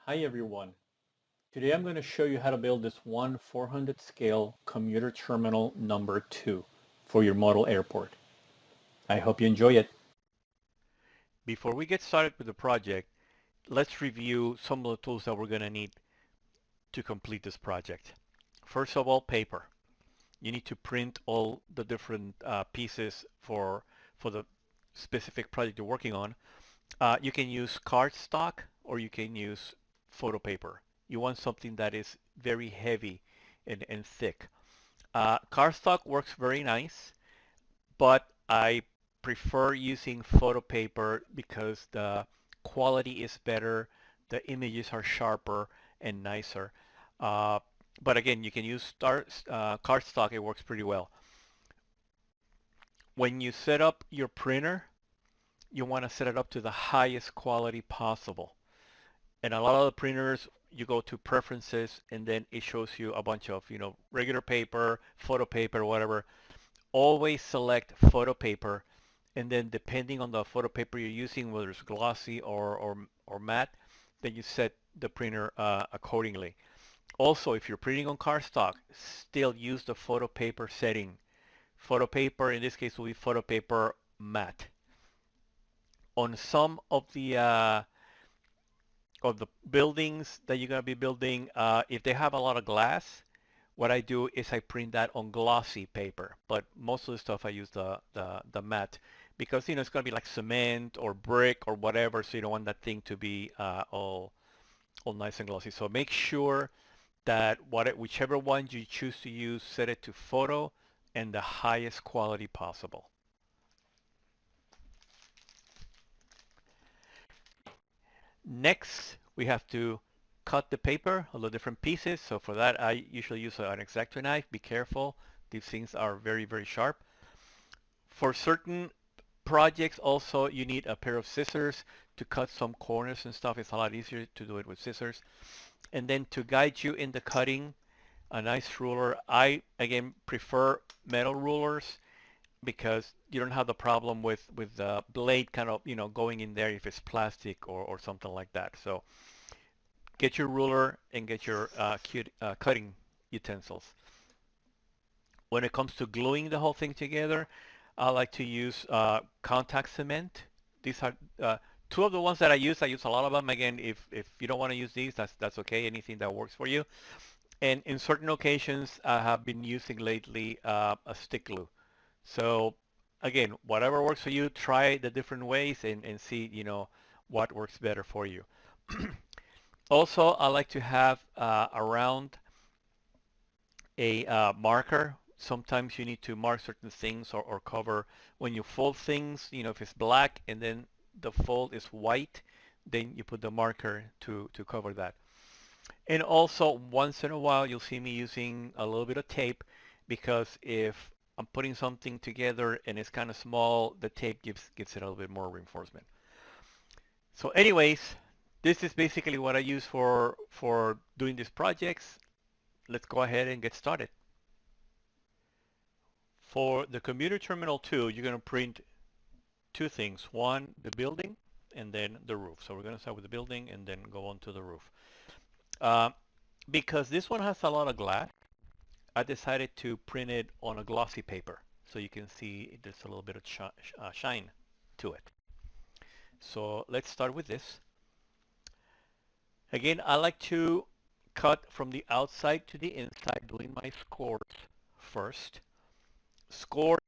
Hi everyone. Today I'm going to show you how to build this 1/400 scale commuter terminal number 2 for your model airport. I hope you enjoy it. Before we get started with the project, let's review some of the tools that we're going to need to complete this project. First of all, paper. You need to print all the different pieces for the specific project you're working on. You can use cardstock or you can use photo paper. You want something that is very heavy and thick. Cardstock works very nice, but I prefer using photo paper because the quality is better, the images are sharper and nicer. Uh, but again, you can use cardstock, it works pretty well. When you set up your printer, you want to set it up to the highest quality possible. And a lot of the printers, you go to preferences and then it shows you a bunch of, regular paper, photo paper, whatever. Always select photo paper, and then depending on the photo paper you're using, whether it's glossy or matte, then you set the printer accordingly. Also, if you're printing on cardstock, still use the photo paper setting. Photo paper in this case will be photo paper matte. On some of the buildings that you're going to be building, if they have a lot of glass, what I do is I print that on glossy paper, but most of the stuff I use the matte because it's going to be like cement or brick or whatever, so you don't want that thing to be all nice and glossy. So make sure that whichever one you choose to use, set it to photo and the highest quality possible. Next, we have to cut the paper, all the different pieces. So for that, I usually use an X-Acto knife. Be careful. These things are very, very sharp. For certain projects also you need a pair of scissors to cut some corners and stuff. It's a lot easier to do it with scissors. And then to guide you in the cutting, a nice ruler. I again prefer metal rulers because you don't have the problem with the blade kind of going in there if it's plastic or something like that. So get your ruler and get your cutting utensils. When it comes to gluing the whole thing together, I like to use contact cement. These are two of the ones that I use. I use a lot of them. Again, if you don't want to use these, that's okay. Anything that works for you. And in certain occasions, I have been using lately a stick glue. So again, whatever works for you, try the different ways and see, what works better for you. Also, I like to have around a marker. Sometimes you need to mark certain things or cover when you fold things, if it's black and then the fold is white, then you put the marker to cover that. And also once in a while you'll see me using a little bit of tape because if I'm putting something together and it's kind of small, the tape gives it a little bit more reinforcement. So anyways, this is basically what I use for doing these projects. Let's go ahead and get started. For the commuter terminal 2, you're going to print two things. One, the building, and then the roof. So we're going to start with the building and then go on to the roof. Uh, because this one has a lot of glass, I decided to print it on a glossy paper. So you can see there's a little bit of shine to it. So let's start with this. Again, I like to cut from the outside to the inside, doing my scores first. Score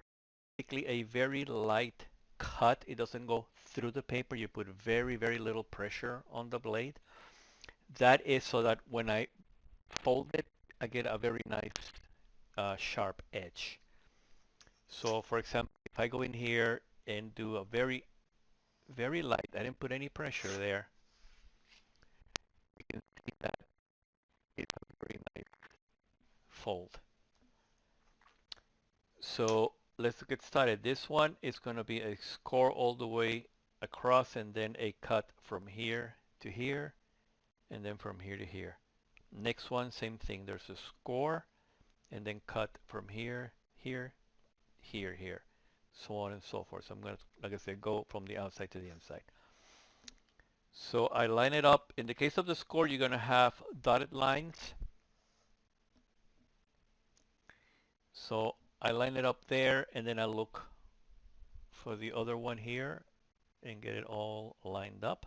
basically a very light cut. It doesn't go through the paper. You put very, very little pressure on the blade. That is so that when I fold it, I get a very nice sharp edge. So for example, if I go in here and do a very, very light, I didn't put any pressure there, you can see that it's a very nice fold. So let's get started. This one is going to be a score all the way across and then a cut from here to here and then from here to here. Next one, same thing. There's a score and then cut from here, here, here, here, so on and so forth. So I'm going to, like I said, go from the outside to the inside. So I line it up. In the case of the score, you're going to have dotted lines. So I line it up there, and then I look for the other one here and get it all lined up.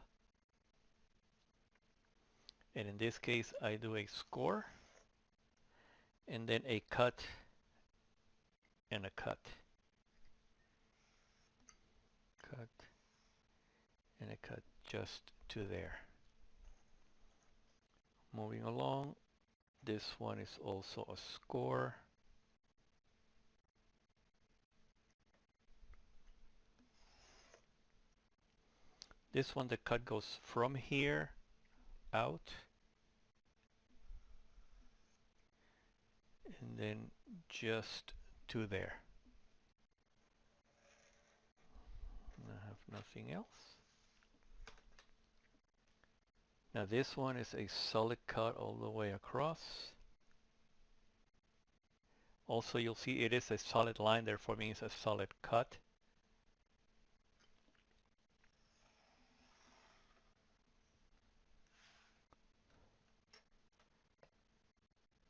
And in this case, I do a score and then a cut and a cut. Cut and a cut just to there. Moving along, this one is also a score. This one, the cut goes from here out and then just to there. I have nothing else. Now this one is a solid cut all the way across. Also, you'll see it is a solid line, therefore means a solid cut.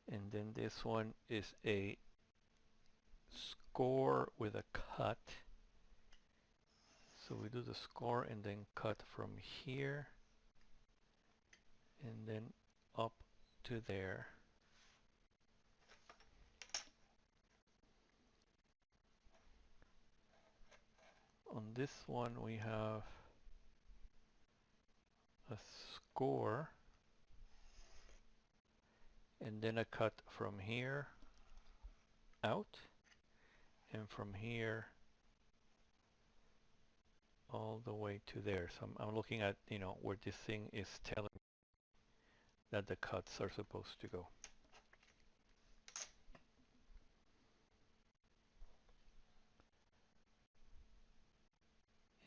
And then this one is a score with a cut. So we do the score and then cut from here and then up to there. On this one we have a score and then a cut from here out and from here all the way to there. So I'm looking at, where this thing is telling me that the cuts are supposed to go.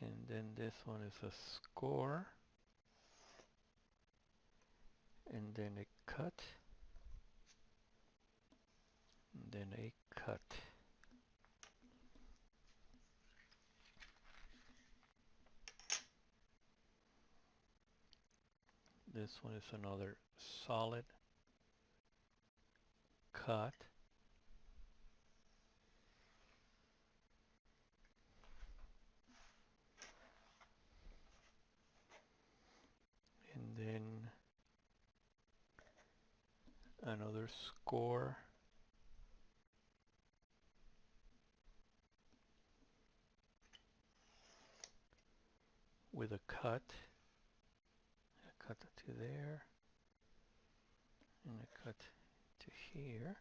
And then this one is a score and then a cut and then a cut. This one is another solid cut. And then another score. With a cut to there, and a cut to here.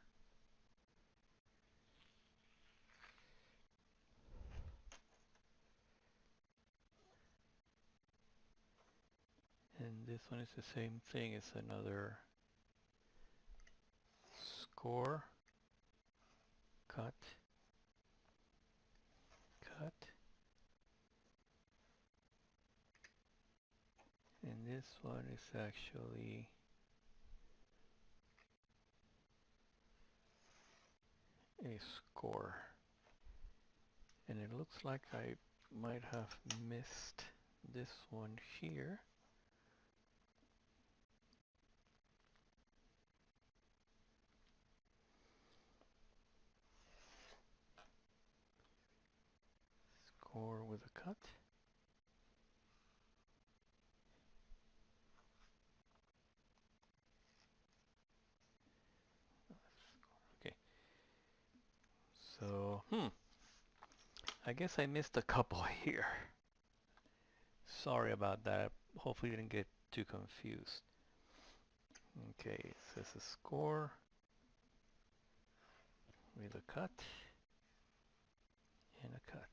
And this one is the same thing, it's another score, cut, cut. And this one is actually a score. And it looks like I might have missed this one here. Score with a cut. Okay. So, I guess I missed a couple here. Sorry about that. Hopefully you didn't get too confused. Okay, it says a score with a cut and a cut.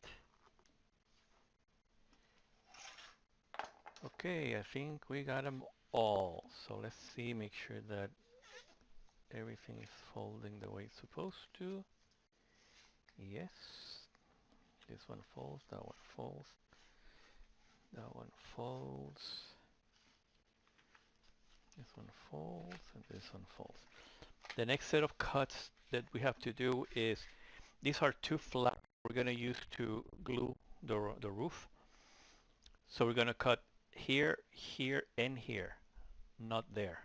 Okay, I think we got them all. So let's see, make sure that everything is folding the way it's supposed to. Yes. This one folds, that one folds, that one folds, this one folds, and this one folds. The next set of cuts that we have to do is, these are two flaps we're going to use to glue the roof. So we're going to cut here, here, and here. Not there.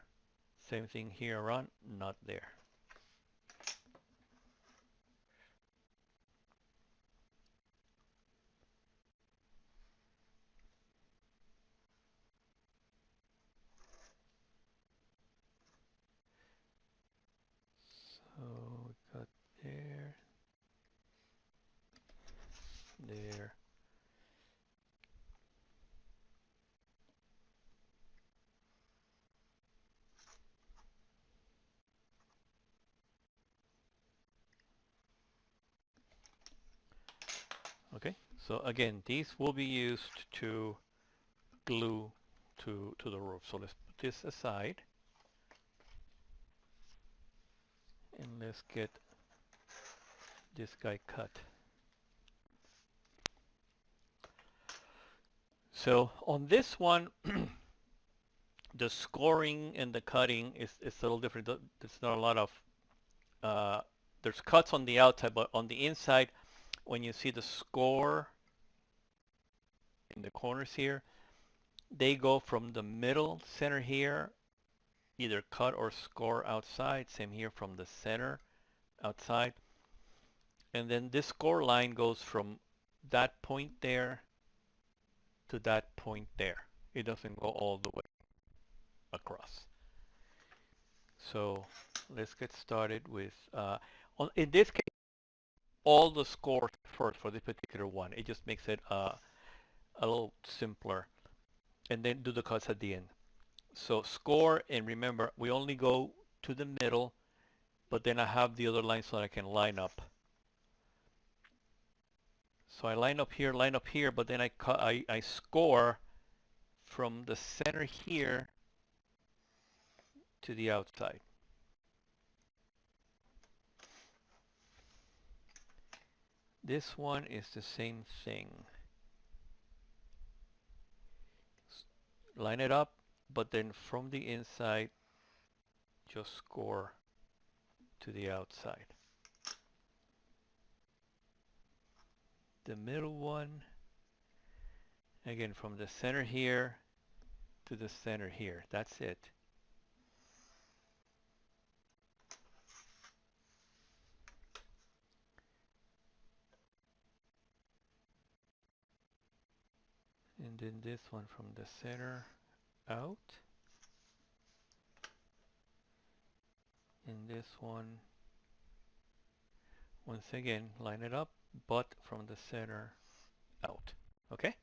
Same thing here on, not there. So we got there, there. Okay, so again, these will be used to glue to the roof. So let's put this aside and let's get this guy cut. So on this one, the scoring and the cutting is a little different. There's not a lot of, uh, there's cuts on the outside, but on the inside, when you see the score in the corners here, they go from the middle center here, either cut or score outside. Same here from the center outside. And then this score line goes from that point there to that point there. It doesn't go all the way across. So let's get started with, in this case, all the scores first for this particular one. It just makes it a little simpler. And then do the cuts at the end. So score, and remember, we only go to the middle, but then I have the other line so that I can line up. So I line up here, but then I score from the center here to the outside. This one is the same thing. Line it up, but then from the inside, just score to the outside. The middle one, again, from the center here to the center here. That's it. And then this one from the center out. And this one, once again, line it up, but from the center out. Okay?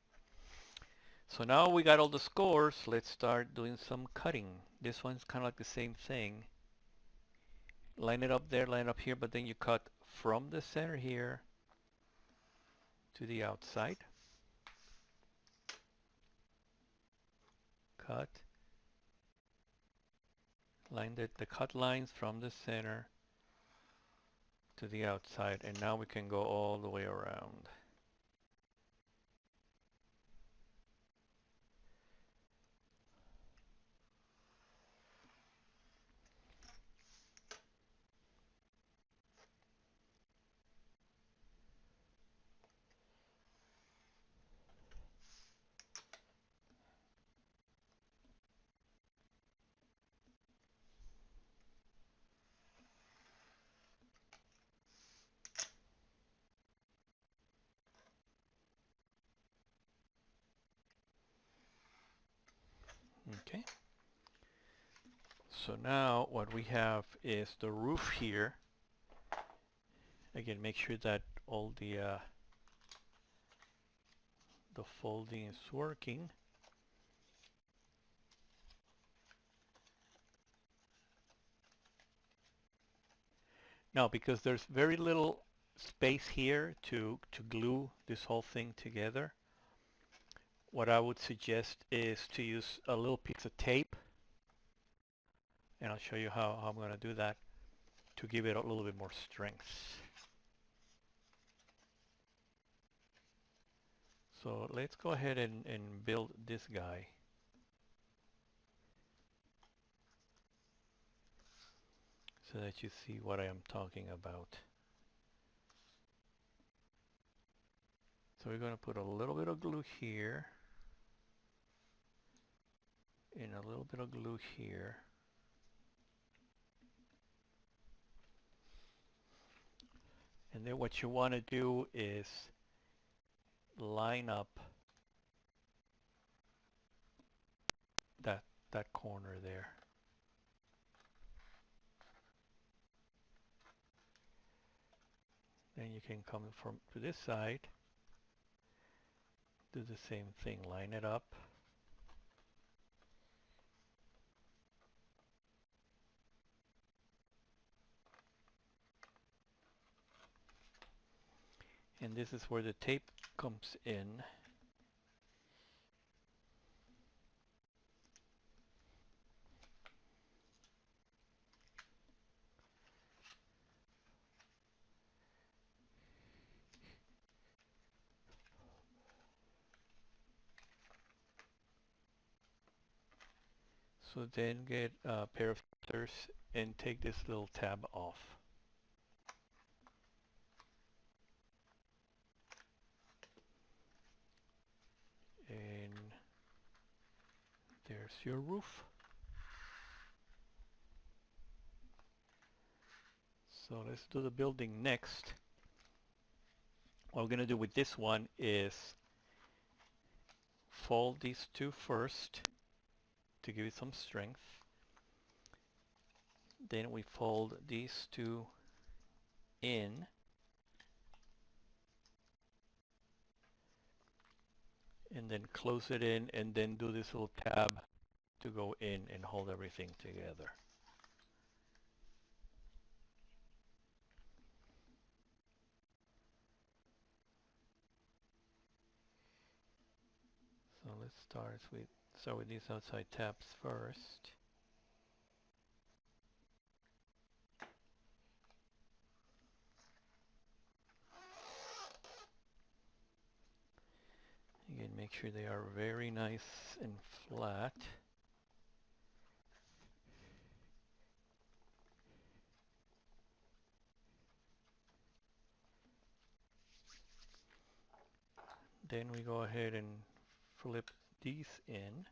So now we got all the scores. Let's start doing some cutting. This one's kind of like the same thing. Line it up there, line it up here, but then you cut from the center here to the outside. Cut. Line the cut lines from the center to the outside, and now we can go all the way around. Okay. So now what we have is the roof here. Again, make sure that all the folding is working. Now, because there's very little space here to glue this whole thing together, what I would suggest is to use a little piece of tape, and I'll show you how I'm going to do that to give it a little bit more strength. So let's go ahead and build this guy. So that you see what I am talking about. So we're going to put a little bit of glue here. in a little bit of glue here. And then what you want to do is line up that corner there. Then you can come from to this side, do the same thing, line it up. And this is where the tape comes in. So then get a pair of scissors and take this little tab off. And there's your roof. So let's do the building next. What we're going to do with this one is fold these two first to give it some strength. Then we fold these two in. And then close it in and then do this little tab to go in and hold everything together. So let's start with these outside tabs first. Again, make sure they are very nice and flat. Then we go ahead and flip these in.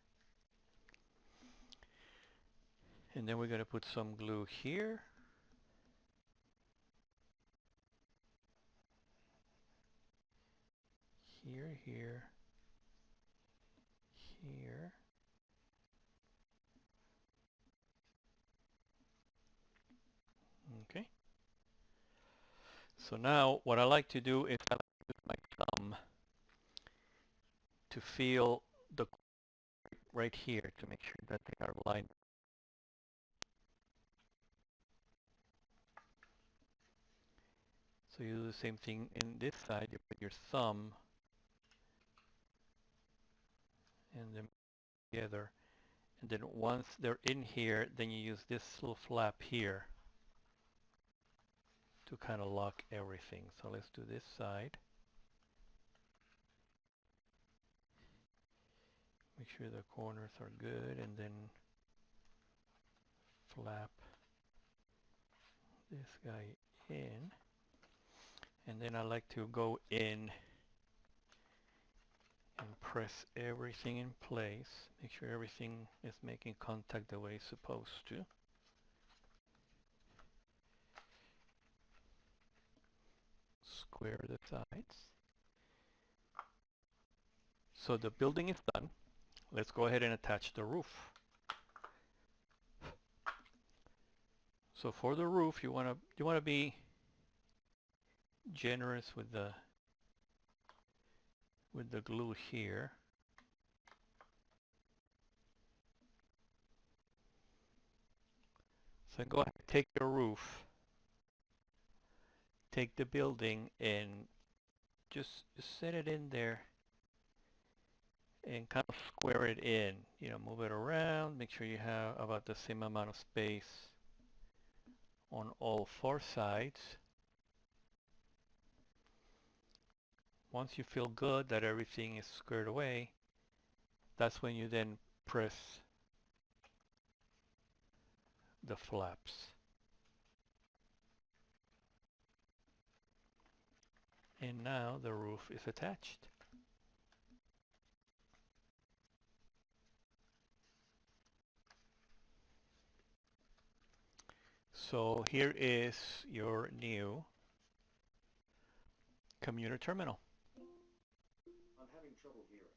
And then we're going to put some glue here. Here, here, here. Okay. So now what I like to do is I like to use my thumb to feel the right here to make sure that they are lined. So you do the same thing in this side. You put your thumb and them together. And then once they're in here, then you use this little flap here to kind of lock everything. So let's do this side. Make sure the corners are good and then flap this guy in. And then I like to go in and press everything in place. Make sure everything is making contact the way it's supposed to. Square the sides. So the building is done. Let's go ahead and attach the roof. So for the roof, you want to be generous with the glue here. So go ahead, take your roof, take the building, and just set it in there and kind of square it in. You know, move it around, make sure you have about the same amount of space on all four sides. Once you feel good that everything is squared away, that's when you then press the flaps. And now the roof is attached. So here is your new commuter terminal. I'm having trouble hearing.